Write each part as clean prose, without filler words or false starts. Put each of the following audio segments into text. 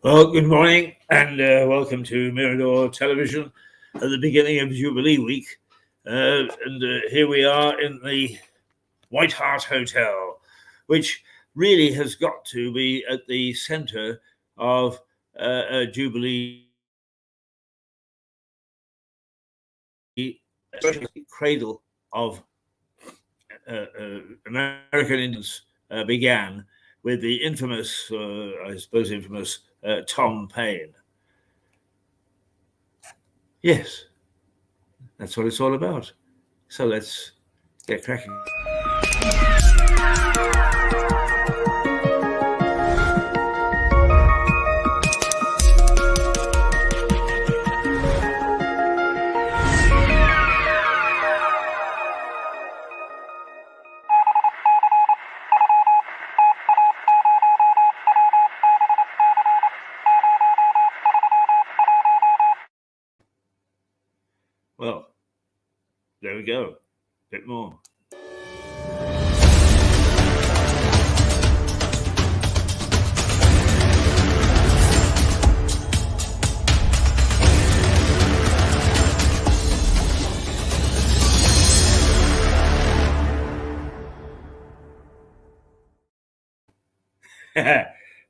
Well, good morning and welcome to Mirador Television at the beginning of Jubilee Week. Here we are in the White Hart Hotel, which really has got to be at the centre of Jubilee, cradle of American Indians began with the infamous, Tom Paine. Yes, that's what it's all about. So let's get cracking. Well, there we go. A bit more.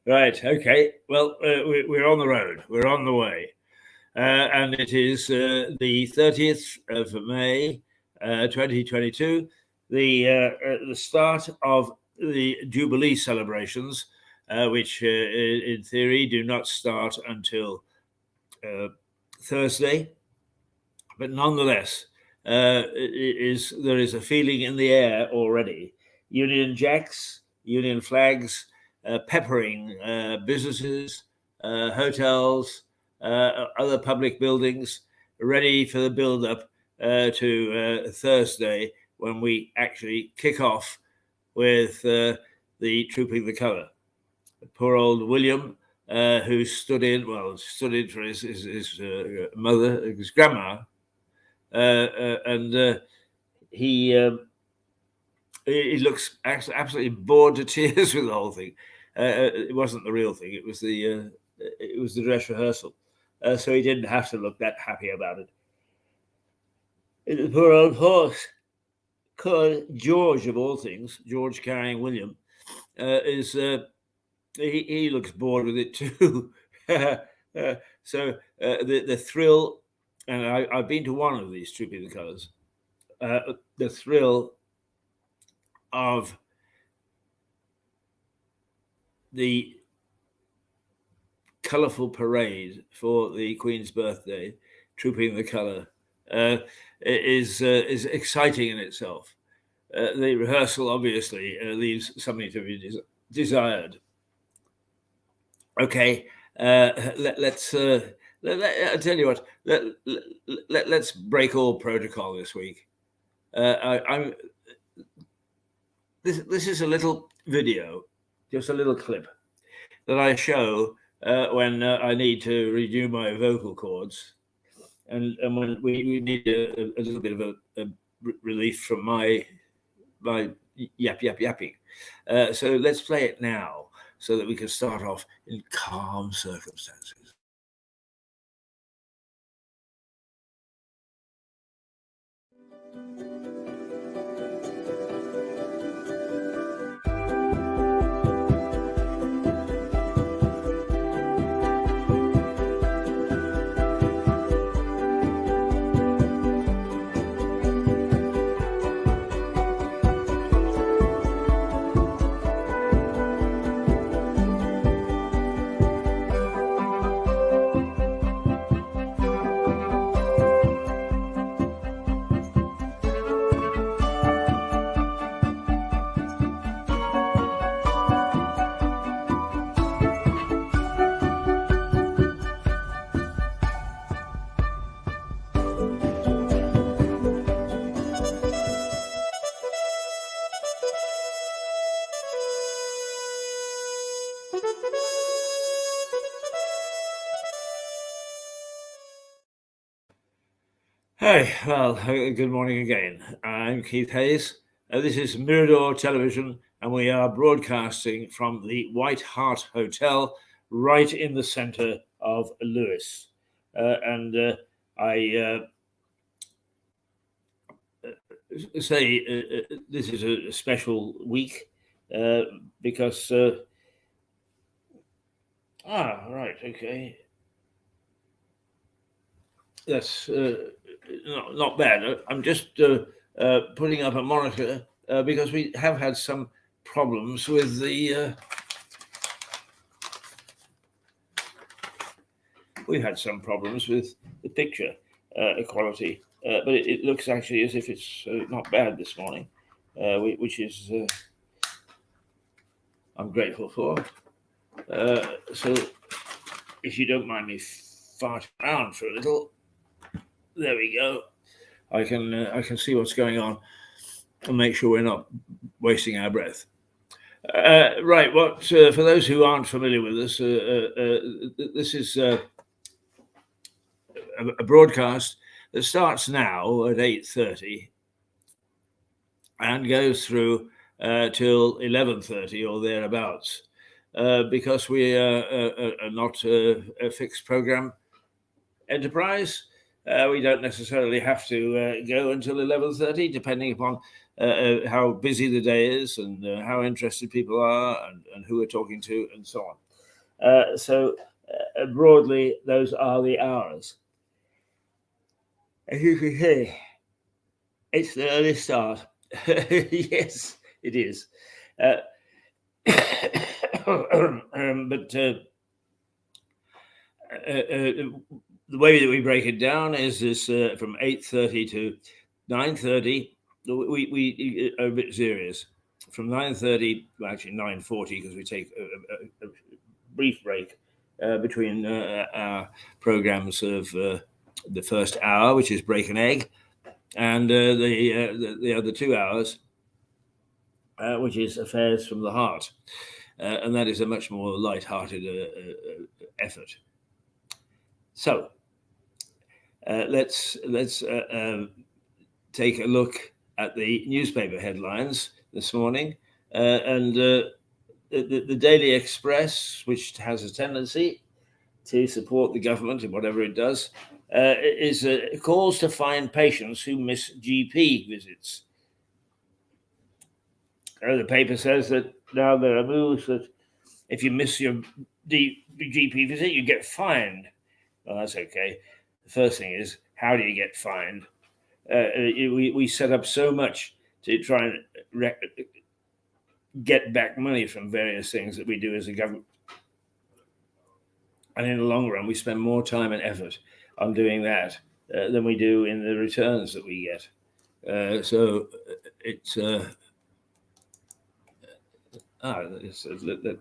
Right, okay. Well, we're on the road. We're on the way. And it is the 30th of May, 2022, the start of the Jubilee celebrations, which in theory do not start until Thursday. But nonetheless, there is a feeling in the air already. Union Jacks, Union flags, peppering businesses, hotels, other public buildings, ready for the build-up to Thursday, when we actually kick off with the Trooping the Colour. Poor old William, who stood in for his mother, his grandma, and he looks absolutely bored to tears with the whole thing. It wasn't the real thing; it was the dress rehearsal. So he didn't have to look that happy about it. The poor old horse, called George of all things, George carrying William, he looks bored with it too. So the thrill, and I've been to one of these Trooping the Colours. The thrill of the colourful parade for the Queen's birthday, Trooping the Colour, is exciting in itself. The rehearsal obviously leaves something to be desired. Okay, let's. I'll tell you what. Let's break all protocol this week. This is a little video, just a little clip that I show when I need to renew my vocal cords, and when we need a little bit of a relief from my yapping. So let's play it now, so that we can start off in calm circumstances. Hi, well, good morning again. I'm Keith Hayes. This is Mirador Television, and we are broadcasting from the White Hart Hotel right in the center of Lewis. And I say this is a special week because right, okay, that's not bad. I'm just putting up a monitor because we have had some problems with the picture quality, but it looks actually as if it's not bad this morning, which is I'm grateful for. So if you don't mind me farting around for a little, there we go. I can see what's going on and make sure we're not wasting our breath. Right. What for those who aren't familiar with us, this is a broadcast that starts now at 8:30 and goes through till 11:30 or thereabouts, because we are not a fixed program enterprise. We don't necessarily have to go until 11:30, depending upon how busy the day is and how interested people are and who we're talking to and so on. So broadly, those are the hours. As you can see, it's the early start. Yes, it is. But the way that we break it down is this from 8:30 to 9:30. We are a bit serious. From 9:30, well, actually 9:40, because we take a brief break between our programs of the first hour, which is break an egg, and the other 2 hours, which is affairs from the heart, and that is a much more light-hearted effort. So let's take a look at the newspaper headlines this morning, and the Daily Express, which has a tendency to support the government in whatever it does, is calls to fine patients who miss GP visits. The paper says that now there are moves that if you miss your GP visit, you get fined. Well, that's okay. The first thing is, how do you get fined? We set up so much to try and get back money from various things that we do as a government. And in the long run, we spend more time and effort on doing that than we do in the returns that we get. So it's...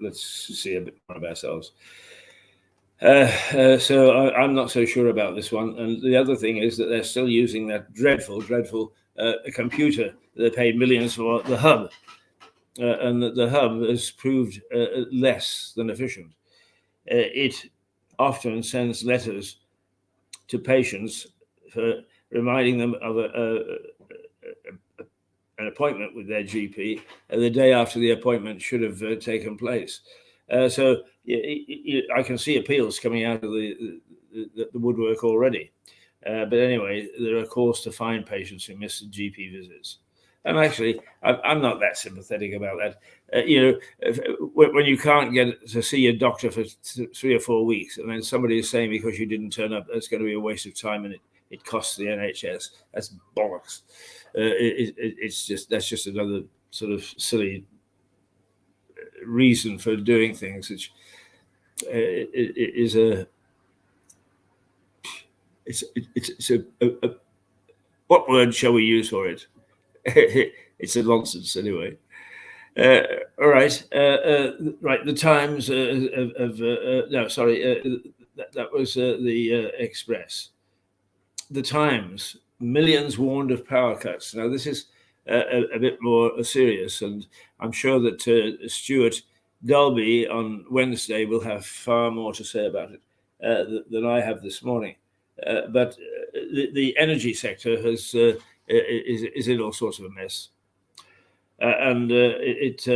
let's see a bit more of ourselves. So I'm not so sure about this one. And the other thing is that they're still using that dreadful computer that they paid millions for, the hub, and that the hub has proved less than efficient. It often sends letters to patients for reminding them of an appointment with their GP the day after the appointment should have taken place. So I can see appeals coming out of the woodwork already. But anyway, there are calls to fine patients who miss GP visits. And actually, I'm not that sympathetic about that. When you can't get to see a doctor for 3 or 4 weeks, and then somebody is saying because you didn't turn up, that's going to be a waste of time and it costs the NHS. That's bollocks. That's just another sort of silly reason for doing things, which is what word shall we use for it? It's a nonsense anyway. All right, right. The Times that was the Express. The Times, millions warned of power cuts. Now this is a bit more serious, and I'm sure that Stuart Dalby on Wednesday will have far more to say about it than I have this morning. But the energy sector is in all sorts of a mess, and it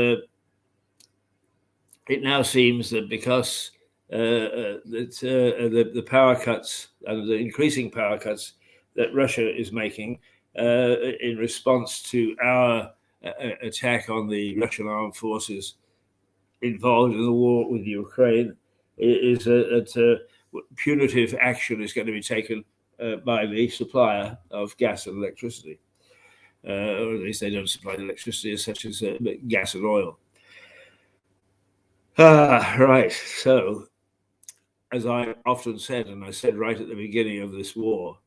now seems that because that the power cuts and the increasing power cuts that Russia is making in response to our attack on the Russian armed forces involved in the war with Ukraine is that punitive action is going to be taken by the supplier of gas and electricity. Or at least they don't supply electricity as such as gas and oil. Right. So, as I often said, and I said right at the beginning of this war,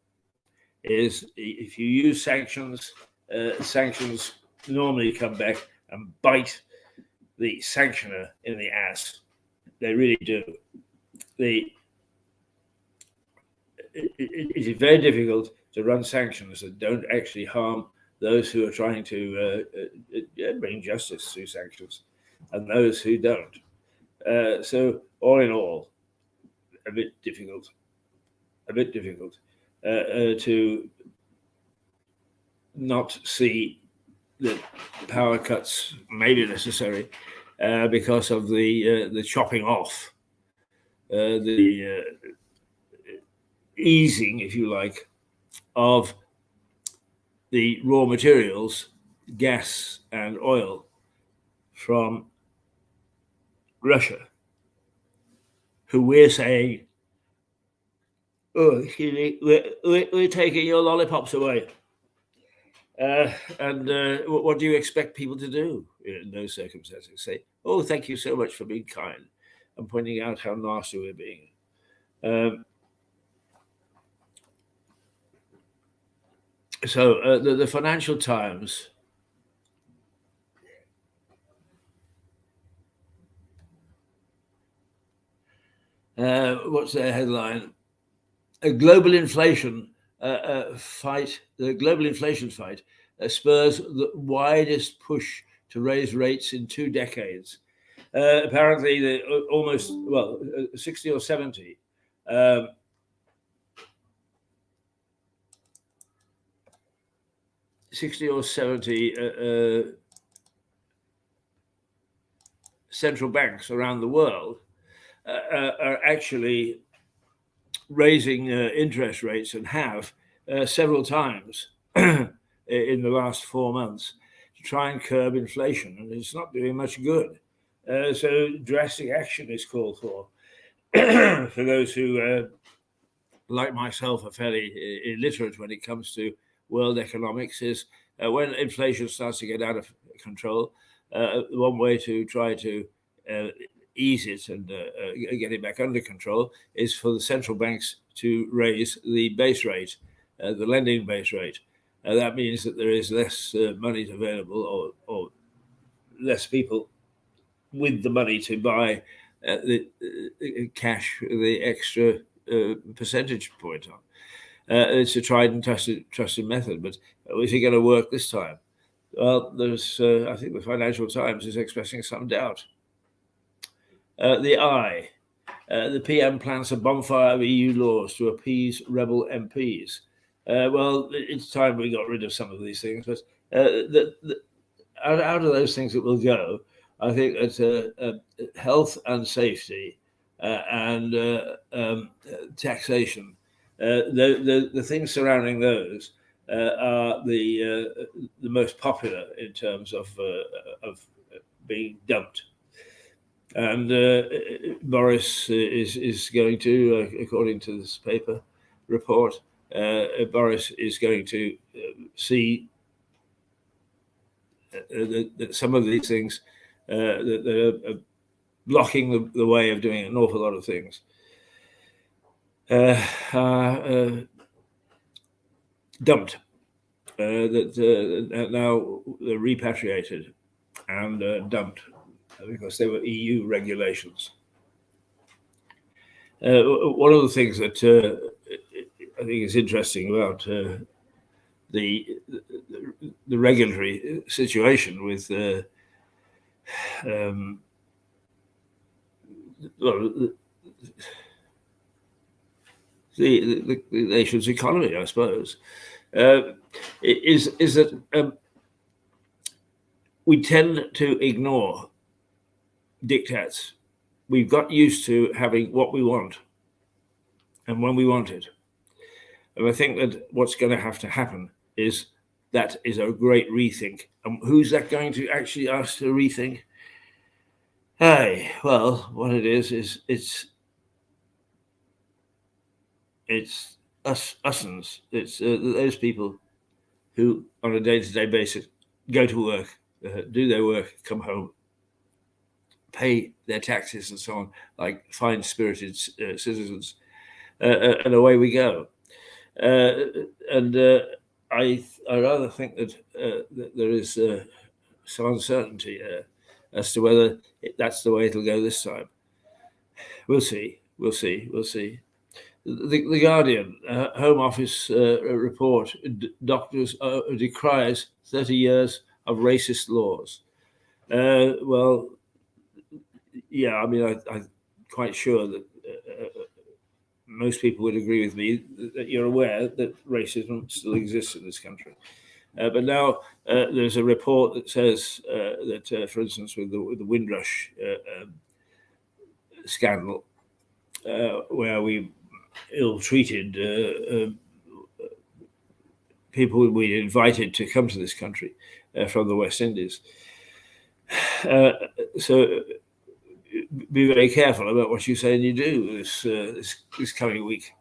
is if you use sanctions, sanctions normally come back and bite the sanctioner in the ass. They really do. It is very difficult to run sanctions that don't actually harm those who are trying to bring justice through sanctions and those who don't. So all in all, a bit difficult to not see that power cuts may be necessary because of the chopping off, the easing, if you like, of the raw materials, gas and oil, from Russia, who we're saying, oh, excuse me, we're taking your lollipops away. And what do you expect people to do in those circumstances? Say, oh, thank you so much for being kind and pointing out how nasty we're being. So the Financial Times what's their headline? A global inflation fight. The global inflation fight spurs the widest push to raise rates in 2 decades. Apparently, almost 60 or 70. 60 or 70 central banks around the world are actually raising interest rates, and have several times in the last 4 months, to try and curb inflation, and it's not doing much good. So drastic action is called for. For those who, like myself, are fairly illiterate when it comes to world economics, is when inflation starts to get out of control, one way to try to ease it and get it back under control is for the central banks to raise the base rate, the lending base rate. That means that there is less money available, or less people with the money to buy the cash, the extra percentage point on. It's a tried and trusted method, but is it going to work this time? Well, there's, I think the Financial Times is expressing some doubt. The PM plans a bonfire of EU laws to appease rebel MPs. Well, it's time we got rid of some of these things, but out of those things that will go, I think that health and safety and taxation, the things surrounding those are the most popular in terms of being dumped. And Boris is going to, according to this paper report, Boris is going to see that some of these things that are blocking the way of doing an awful lot of things are dumped, that now they're repatriated and dumped because they were EU regulations. One of the things that I think is interesting about the regulatory situation with the nation's economy, I suppose, is that we tend to ignore diktats we've got used to having what we want and when we want it. And I think that what's going to have to happen is that is a great rethink. And who's that going to actually ask to rethink? Hey, well, what it is it's us'ns. It's those people who, on a day-to-day basis, go to work, do their work, come home, pay their taxes and so on, like fine-spirited citizens, and away we go. And I rather think that there is some uncertainty as to whether that's the way it'll go this time. We'll see. The Guardian, Home Office report, doctors decries 30 years of racist laws. Well, yeah, I mean, I'm quite sure that most people would agree with me that you're aware that racism still exists in this country. But now there's a report that says that, for instance, with the Windrush scandal, where we ill-treated people we invited to come to this country from the West Indies. So be very careful about what you say and you do this coming week,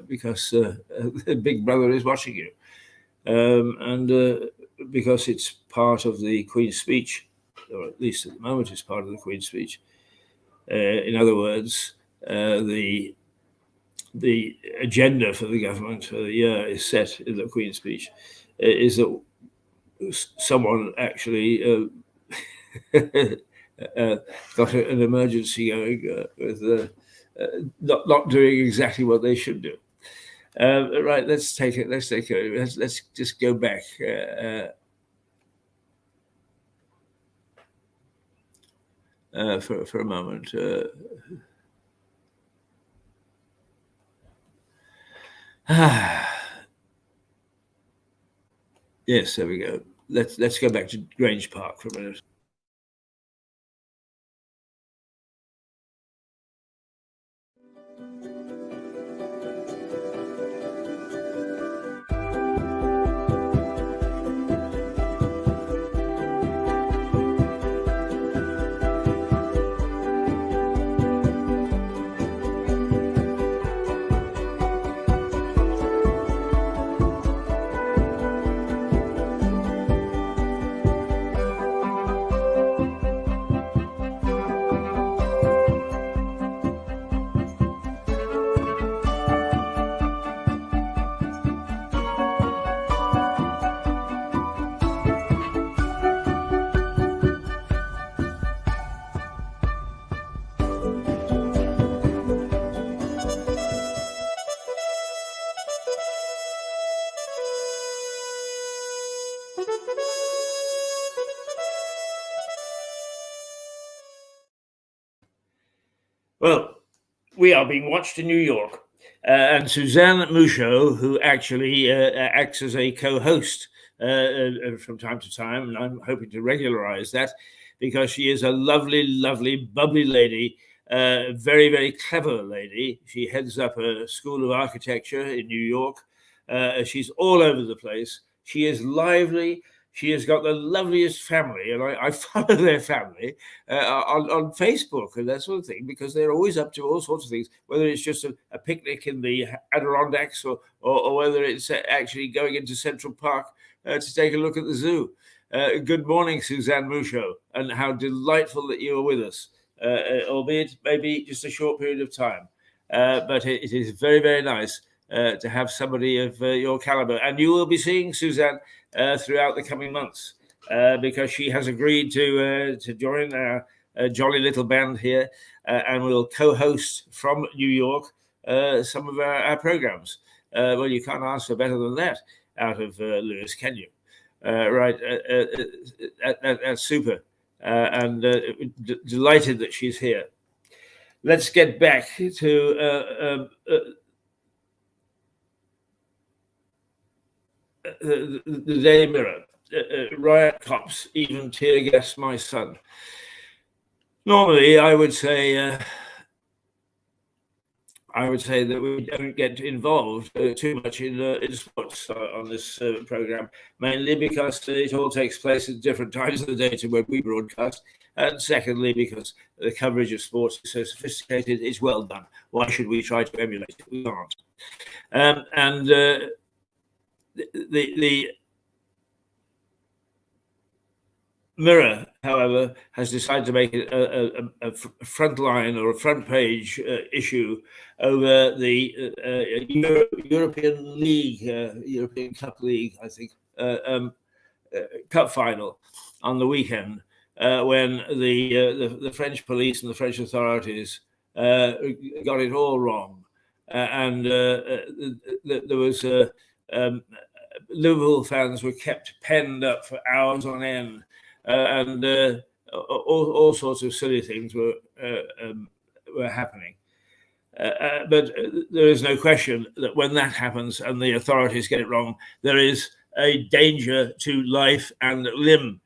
because Big Brother is watching you, and because it's part of the Queen's speech, or at least at the moment it's part of the Queen's speech. In other words, the agenda for the government for the year is set in the Queen's speech. Is that someone actually got an emergency going with not doing exactly what they should do. Right, let's just go back. For a moment. Yes, there we go. Let's go back to Grange Park for a minute. Well, we are being watched in New York. And Suzanne Mouchot, who actually acts as a co-host from time to time, and I'm hoping to regularize that, because she is a lovely, lovely, bubbly lady, very, very clever lady. She heads up a school of architecture in New York. She's all over the place. She is lively. She has got the loveliest family, and I follow their family on Facebook and that sort of thing, because they're always up to all sorts of things, whether it's just a picnic in the Adirondacks or whether it's actually going into Central Park to take a look at the zoo. Good morning, Suzanne Mouchot, and how delightful that you are with us, albeit maybe just a short period of time. But it is very, very nice to have somebody of your caliber. And you will be seeing Suzanne throughout the coming months, because she has agreed to join our jolly little band here, and will co-host from New York some of our programs. Well, you can't ask for better than that out of Lewis, can you? Right, that's super, and delighted that she's here. Let's get back to the Daily Mirror. Riot cops even tear gas my son. Normally, I would say that we don't get involved too much in sports on this program, mainly because it all takes place at different times of the day to when we broadcast, and secondly because the coverage of sports is so sophisticated, it's well done. Why should we try to emulate it? We can't. And the Mirror, however, has decided to make it a front line or a front page issue over the European League, European Cup League, I think, cup final on the weekend when the French police and the French authorities got it all wrong, and there was Liverpool fans were kept penned up for hours on end. And all sorts of silly things were happening. But there is no question that when that happens and the authorities get it wrong, there is a danger to life and limb.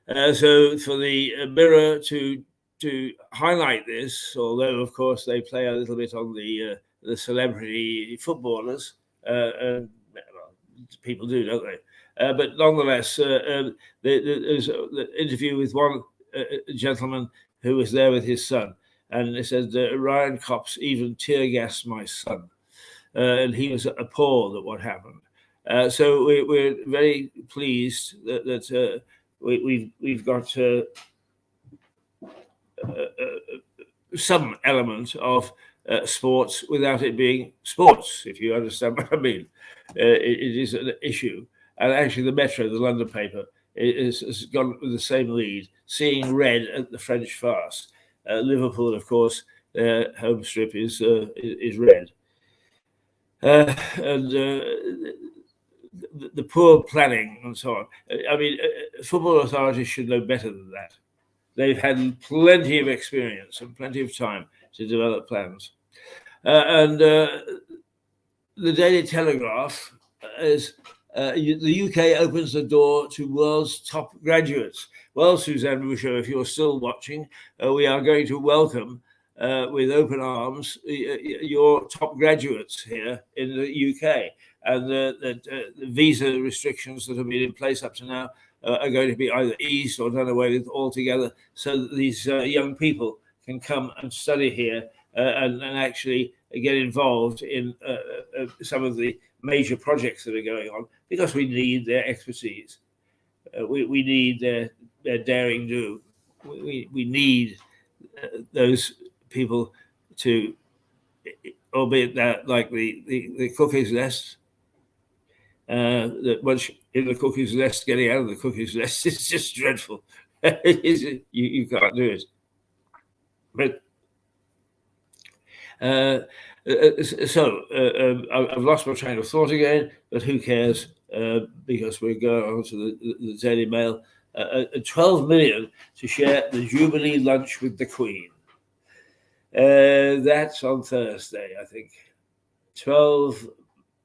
So for the Mirror to highlight this, although of course they play a little bit on the celebrity footballers, people do, don't they? But nonetheless, there's an interview with one gentleman who was there with his son, and he said, Ryan Cops even tear gassed my son. And he was appalled at what happened. So we're very pleased that we've got some element of sports without it being sports, if you understand what I mean. It is an issue. And actually, the Metro, the London paper, has gone with the same lead, seeing red at the French farce. Liverpool, of course, their home strip is red. And the poor planning and so on. I mean, football authorities should know better than that. They've had plenty of experience and plenty of time to develop plans. And the Daily Telegraph is the UK opens the door to world's top graduates. Well, Suzanne Bouchot, if you're still watching, we are going to welcome with open arms your top graduates here in the UK. And the visa restrictions that have been in place up to now are going to be either eased or done away with altogether, so that these young people can come and study here and actually get involved in some of the major projects that are going on, because we need their expertise. We need their daring do. We need those people to, albeit that like the cuckoo's nest, that once in the cuckoo's nest, getting out of the cuckoo's nest is just dreadful. You can't do it. But I've lost my train of thought again, but who cares? Because we're going on to the Daily Mail. 12 million to share the Jubilee lunch with the Queen. That's on Thursday, I think. 12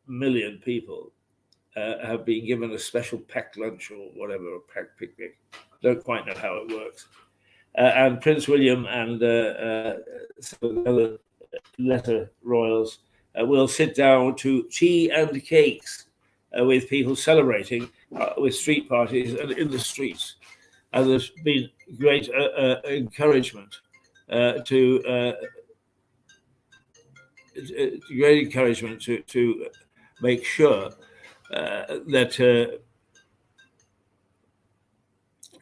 million people have been given a special packed lunch or whatever, a packed picnic. Don't quite know how it works. And Prince William and some of the other lesser royals will sit down to tea and cakes with people celebrating with street parties and in the streets. And there's been great encouragement to make sure that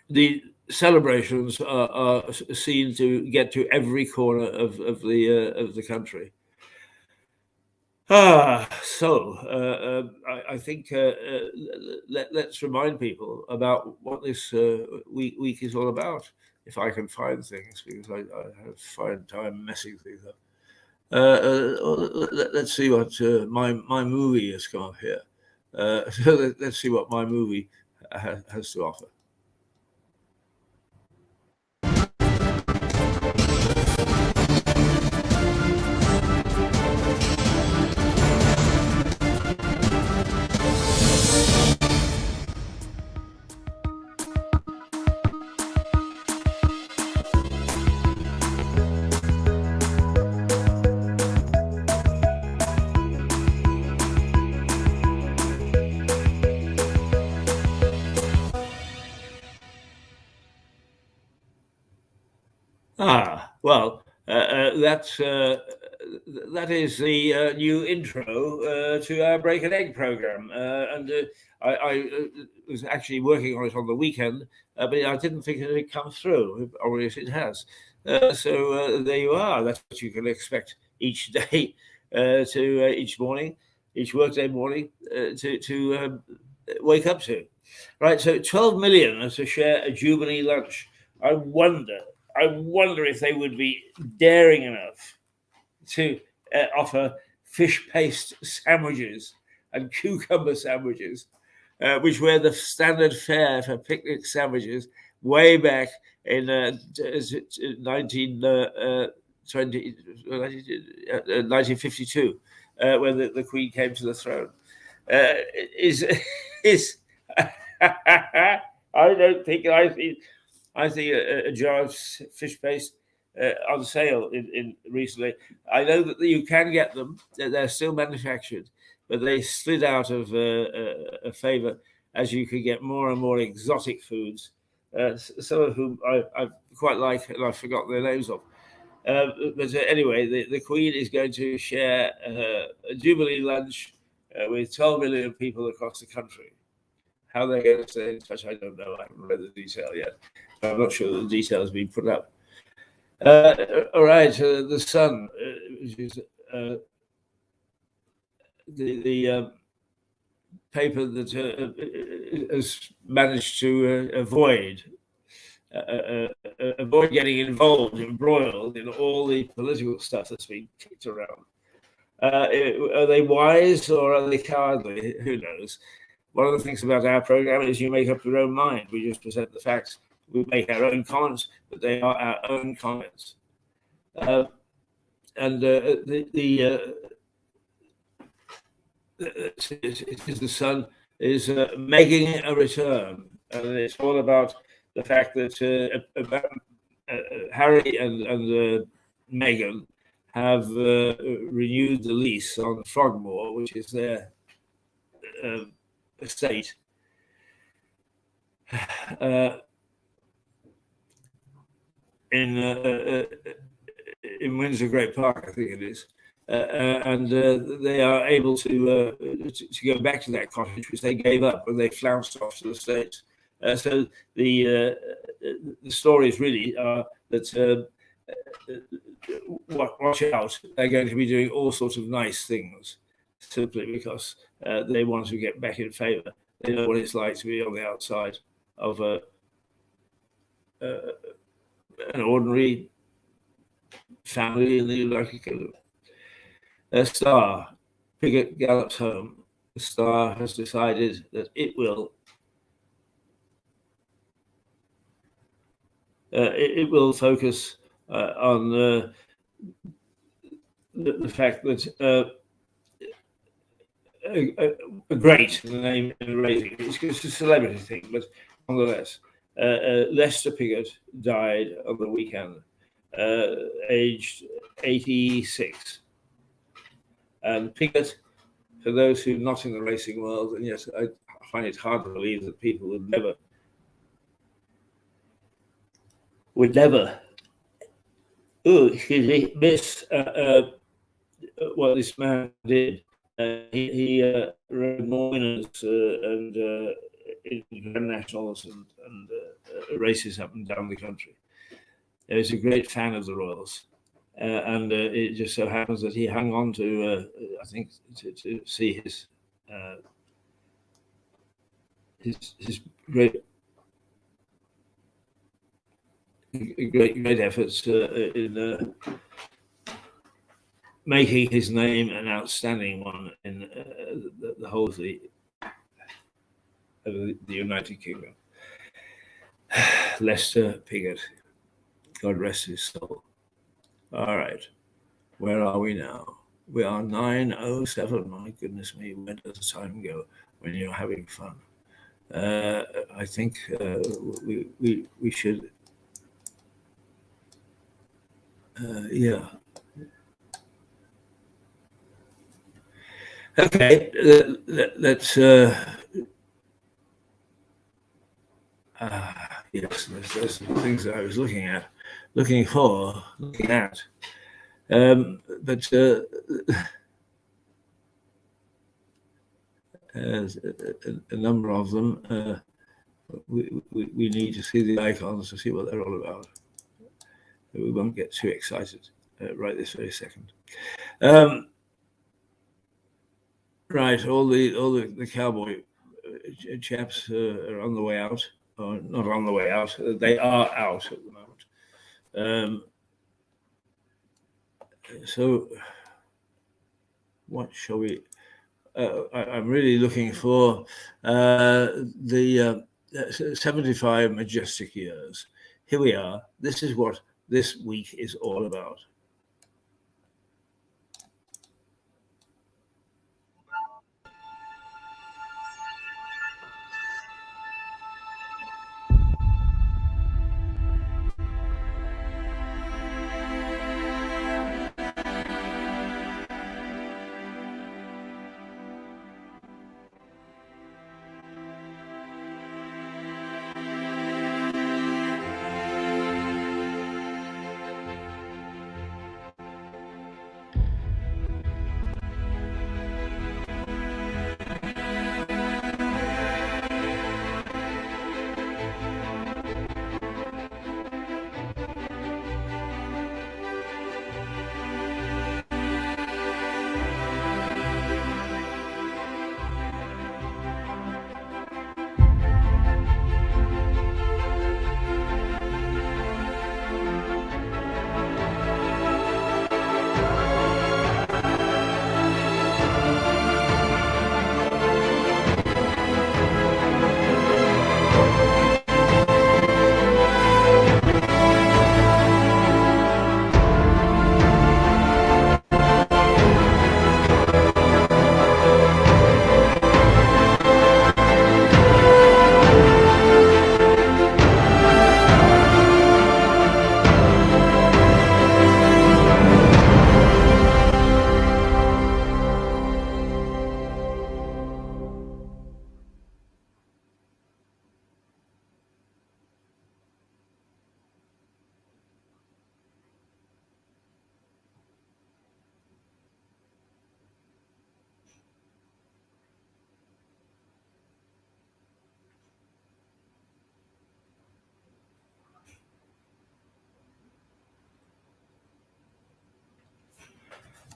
the celebrations are seen to get to every corner of the country. I think let's remind people about what this week is all about. If I can find things, because I have find time messing things up. Let's see what my movie has come up here. So let's see what my movie has to offer. Well, that is the new intro to our Break an Egg program, and I was actually working on it on the weekend, but I didn't think it had come through. Obviously, it has. So there you are. That's what you can expect each day, each morning, each workday morning, to wake up to. Right. So 12 million to share a Jubilee lunch. I wonder if they would be daring enough to offer fish paste sandwiches and cucumber sandwiches, which were the standard fare for picnic sandwiches way back in 1952, when the Queen came to the throne. Is I don't think I see a jar of fish paste on sale in recently. I know that you can get them; they're still manufactured, but they slid out of a favour as you could get more and more exotic foods, some of whom I quite like, and I've forgotten their names of. But anyway, the Queen is going to share a Jubilee lunch with 12 million people across the country. How they're going to stay in touch, I don't know. I haven't read the detail yet. I'm not sure the detail has been put up. All right, the Sun, which is the paper that has managed to avoid getting involved, embroiled in all the political stuff that's been kicked around. Are they wise or are they cowardly? Who knows? One of the things about our program is you make up your own mind. We just present the facts. We make our own comments, but they are our own comments. And the Sun is making a return, and it's all about the fact that Harry and Meghan have renewed the lease on Frogmore, which is their estate. In Windsor Great Park, I think it is, and they are able to go back to that cottage which they gave up when they flounced off to the States. So the stories really are that watch out, they're going to be doing all sorts of nice things simply because they want to get back in favour. They know what it's like to be on the outside of an ordinary family in the United Kingdom. A Star, Piggott gallops home. The Star has decided that it will focus on the fact that a great in the name and raising. It's a celebrity thing, but nonetheless, Lester Piggott died on the weekend, aged 86. And Piggott, for those who are not in the racing world, and yes, I find it hard to believe that people would never, miss what this man did. He rode more winners and Grand Nationals and races up and down the country. He was a great fan of the Royals. And it just so happens that he hung on to, I think, to see his great efforts in making his name an outstanding one in the whole of the United Kingdom. Lester Piggott, God rest his soul. All right, where are we now? We are 9:07. My goodness me, where does the time go when you're having fun? I think we should, yeah. Okay, let's. Yes, there's some things that I was looking at. But a number of them, we need to see the icons to see what they're all about. We won't get too excited right this very second. Right, all the cowboy chaps are on the way out, or not on the way out. They are out at the moment. So, what shall we? I'm really looking for the 75 majestic years. Here we are. This is what this week is all about.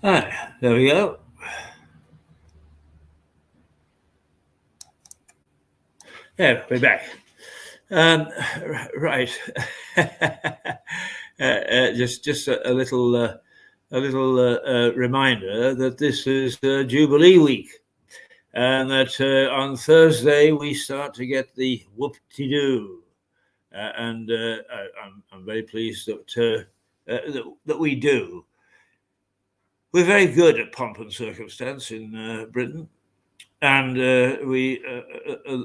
Ah, there we go. Yeah, we're back. Right. Just a little reminder that this is Jubilee week, and that on Thursday we start to get the whoop-de-doo, and I'm very pleased that we do. We're very good at pomp and circumstance in Britain. And we are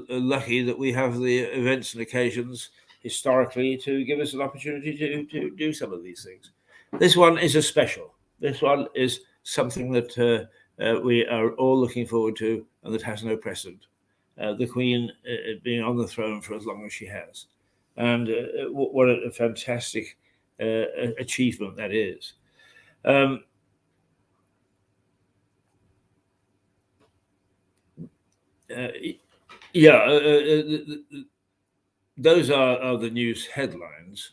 lucky that we have the events and occasions historically to give us an opportunity to do some of these things. This one is a special. This one is something that we are all looking forward to and that has no precedent. The Queen being on the throne for as long as she has. And what a fantastic achievement that is. Those are the news headlines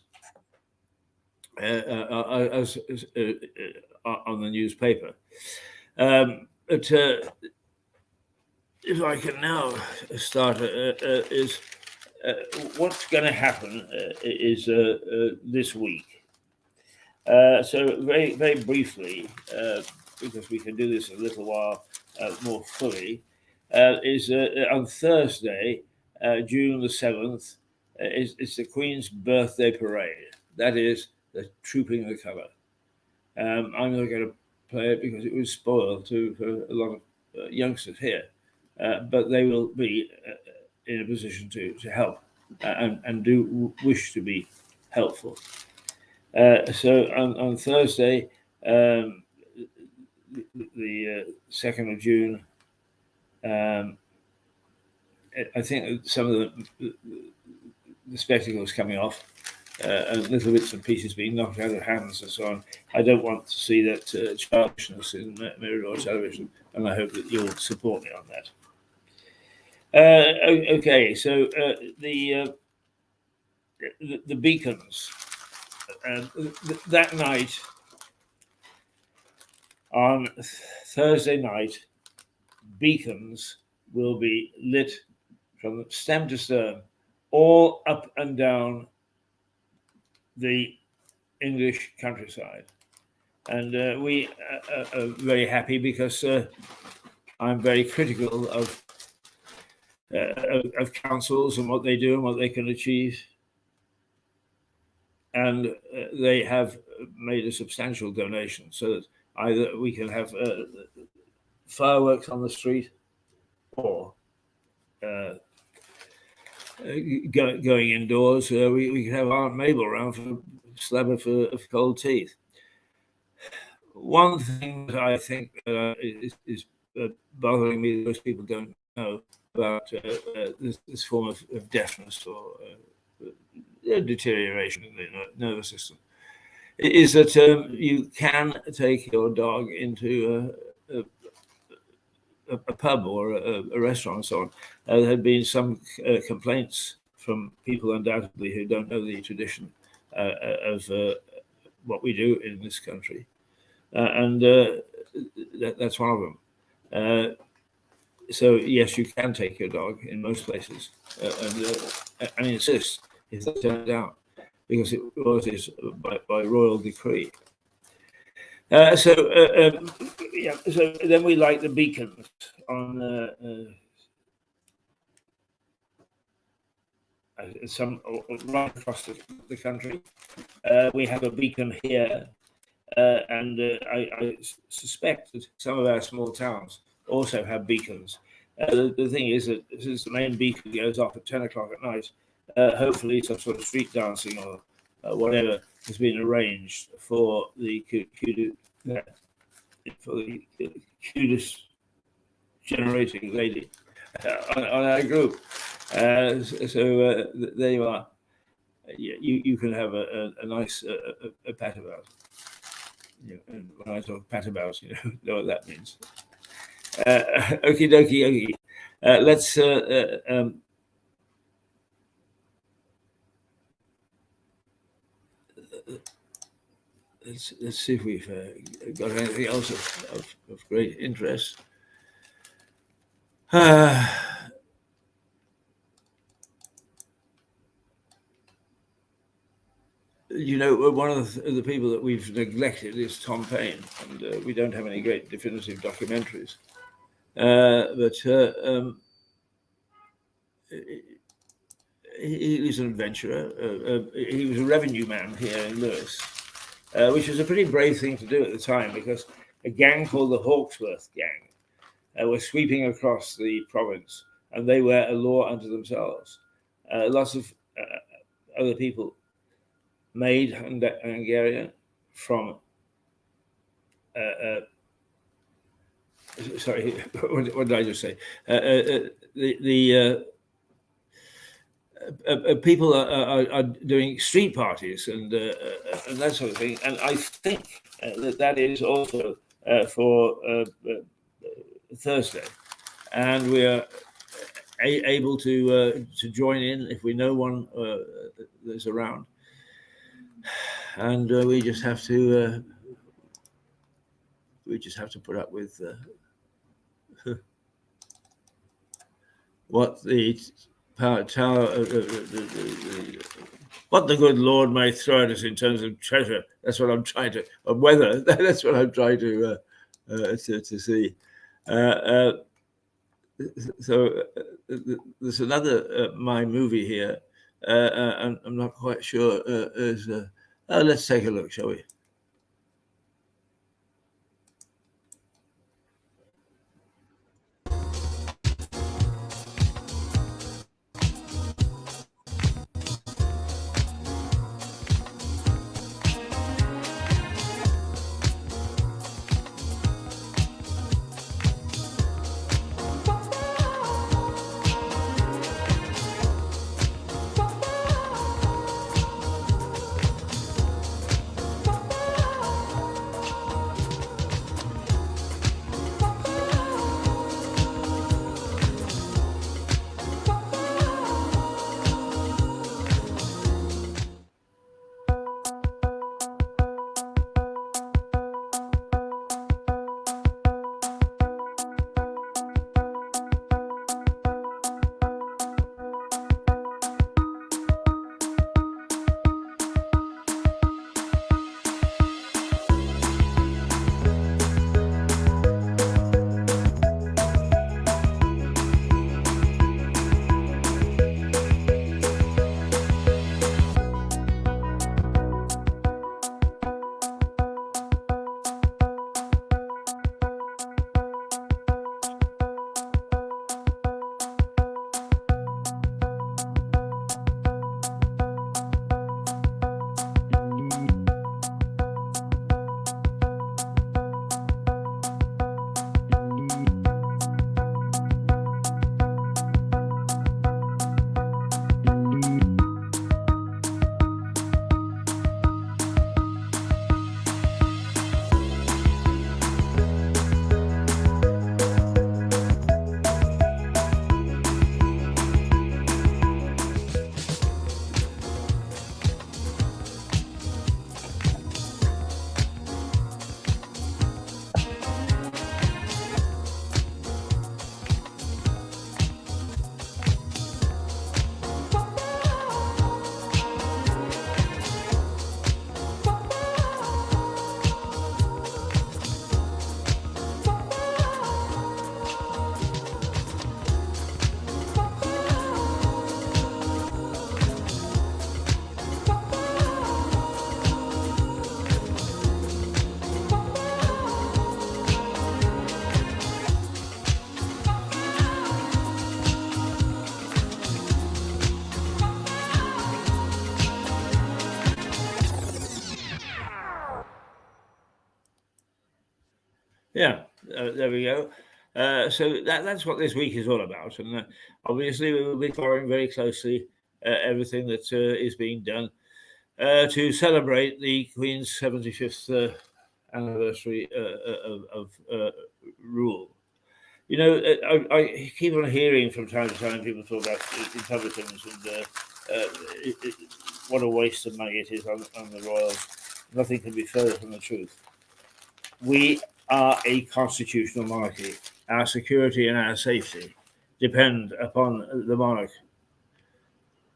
as on the newspaper. But if I can now start, is what's going to happen is this week. So very, very briefly, because we can do this a little while more fully, is on Thursday, June the 7th, is the Queen's birthday parade. That is the Trooping the Colour. I'm not going to play it because it was spoiled for a lot of youngsters here, but they will be in a position to help and do wish to be helpful. So on Thursday, the 2nd of June, I think some of the spectacles coming off, and little bits and pieces being knocked out of hands and so on. I don't want to see that childishness in mirror or television, and I hope that you'll support me on that. Okay, so the beacons. That night, on Thursday night, beacons will be lit from stem to stern, all up and down the English countryside. And we are very happy because I'm very critical of councils and what they do and what they can achieve. And they have made a substantial donation so that either we can have fireworks on the street or going indoors. We can have Aunt Mabel around for a slab of cold teeth. One thing that I think is bothering me that most people don't know about this form of deafness or deterioration in the nervous system is that you can take your dog into a pub or a restaurant and so on. There have been some complaints from people undoubtedly who don't know the tradition of what we do in this country. And that's one of them. So yes, you can take your dog in most places, and insist if they turn it down, because it was by royal decree. So then we light the beacons on some right across the country. We have a beacon here. And I suspect that some of our small towns also have beacons. The thing is that since the main beacon goes off at 10 o'clock at night, hopefully some sort of street dancing or whatever has been arranged for the cutest generating lady on our group. So there you are. You can have a nice pat about. And when I talk pat about, you know what that means. Okie dokie. Let's see if we've got anything else of great interest. You know, one of the people that we've neglected is Tom Paine, and we don't have any great definitive documentaries. But he was an adventurer. He was a revenue man here in Lewis, which was a pretty brave thing to do at the time, because a gang called the Hawksworth Gang were sweeping across the province, and they were a law unto themselves. Lots of other people made Hungarian from sorry, what did I just say? People are doing street parties and that sort of thing, and I think that is also for Thursday, and we are able to join in if we know one that's around. And we just have to put up with what the tower, what the good Lord may throw at us in terms of treasure. That's what I'm trying to, or weather. That's what I'm trying to see. So there's another my movie here. I'm not quite sure. Let's take a look, shall we? Yeah, there we go. So that's what this week is all about, and obviously we will be following very closely everything that is being done to celebrate the Queen's 75th anniversary of rule. You know, I keep on hearing from time to time people talk about Republicans and what a waste of money it is on the royals. Nothing can be further from the truth. We are a constitutional monarchy. Our security and our safety depend upon the monarch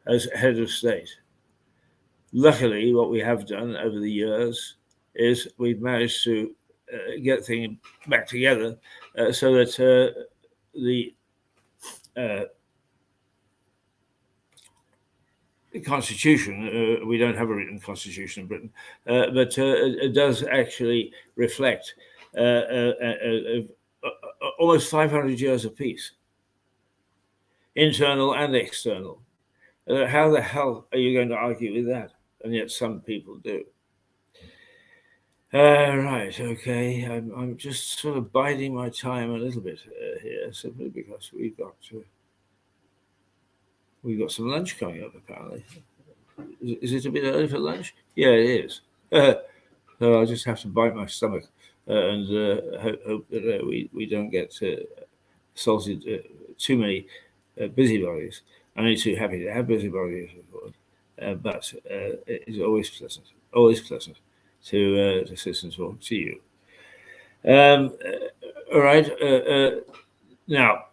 as head of state. Luckily, what we have done over the years is we've managed to get things back together so that the uh, constitution, we don't have a written constitution in Britain, but it does actually reflect almost 500 years of peace, internal and external. How the hell are you going to argue with that? And yet some people do. Right, okay. I'm just sort of biding my time a little bit here, simply because we've got some lunch coming up. Apparently, is it a bit early for lunch? Yeah, it is. So I'll just have to bite my stomach and hope that we don't get assaulted too many busybodies. I'm only too happy to have busybodies, of course, but it is always pleasant to listen to you. All right. Now,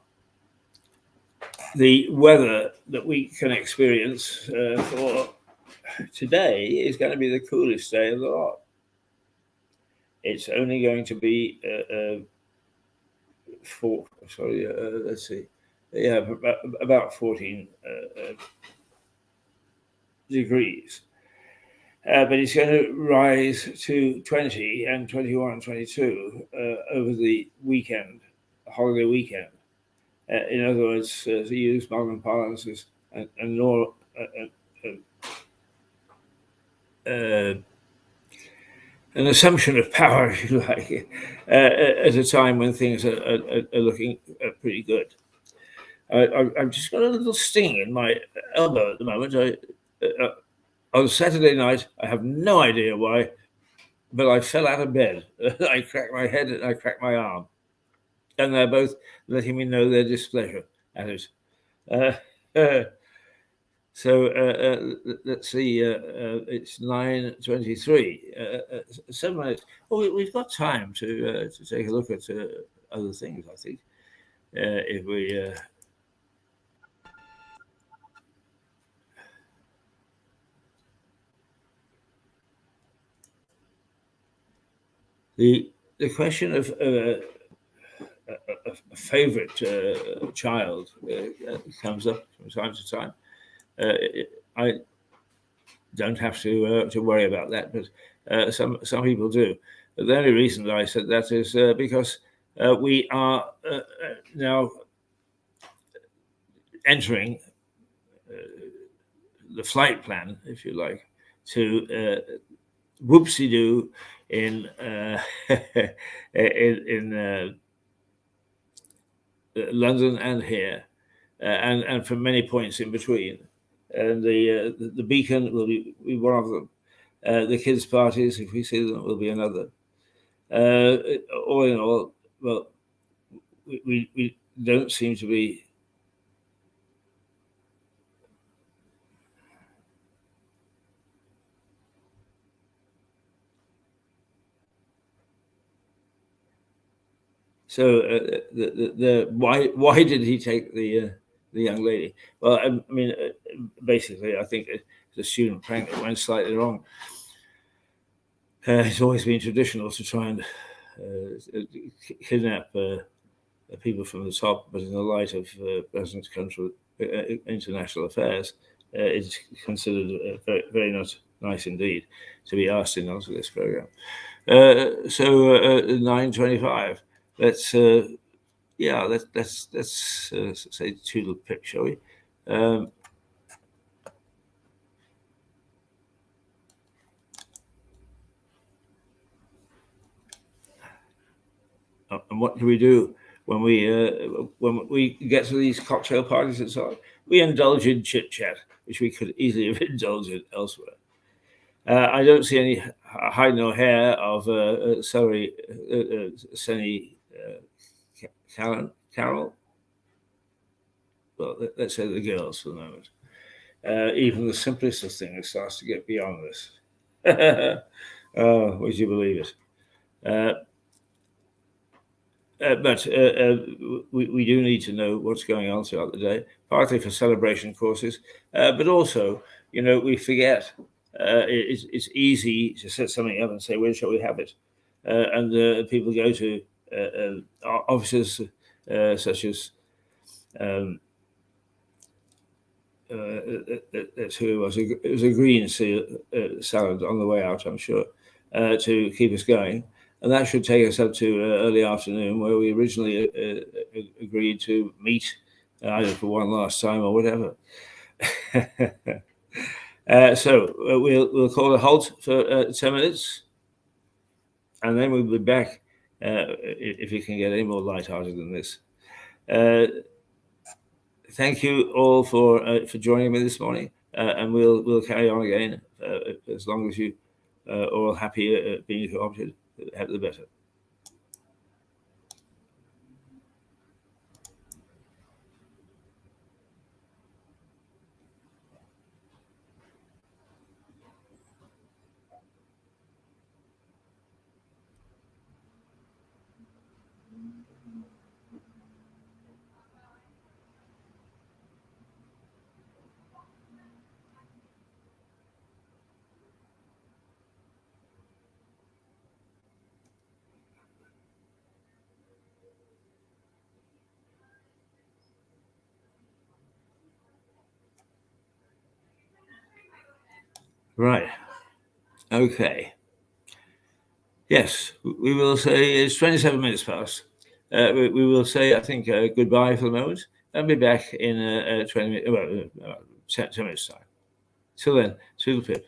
the weather that we can experience for today is going to be the coolest day of the lot. It's only going to be let's see, yeah, about 14 degrees. But it's going to rise to 20 and 21, 22 over the weekend, holiday weekend. In other words, to use modern parlance, is an assumption of power, if you like, at a time when things are looking pretty good. I've just got a little sting in my elbow at the moment. On Saturday night, I have no idea why, but I fell out of bed. I cracked my head and I cracked my arm. And they're both letting me know their displeasure at it. So let's see, it's 9:23, 7 minutes. Oh, we've got time to take a look at other things, I think. If we the question of a favorite child comes up from time to time. I don't have to worry about that, but some people do. But the only reason that I said that is because we are now entering the flight plan, if you like, to whoopsie doo in in London and here, and from many points in between. And the beacon will be one of them. The kids' parties, if we see them, will be another. All in all, well, we don't seem to be. So why did he take the young lady? Well, I mean, basically, I think the student prank that went slightly wrong. It's always been traditional to try and kidnap people from the top, but in the light of President's country international affairs, it's considered very, very not nice indeed to be asked in onto this program. So 9:25. Let's yeah, let's say toodle pip, shall we? Um, And what do we do when we get to these cocktail parties and so on? We indulge in chit chat, which we could easily have indulged in elsewhere. I don't see any hide nor hair of Senny Carol. Well, let's say the girls for the moment. Even the simplest of things starts to get beyond this. Oh, would you believe it? But we do need to know what's going on throughout the day, partly for celebration courses, but also, we forget. It's easy to set something up and say, when shall we have it? And people go to offices such as that's who it was. It was a green salad on the way out, I'm sure, to keep us going. And that should take us up to early afternoon, where we originally agreed to meet either for one last time or whatever. So we'll call a halt for 10 minutes, and then we'll be back if you can get any more lighthearted than this. Thank you all for joining me this morning, and we'll carry on again as long as you are all happy being co-opted. The better. Right. Okay. Yes, we will say it's 27 minutes past. We will say, I think, goodbye for the moment, and be back in 20 minutes, 10 minutes time. Till then, toodle pip.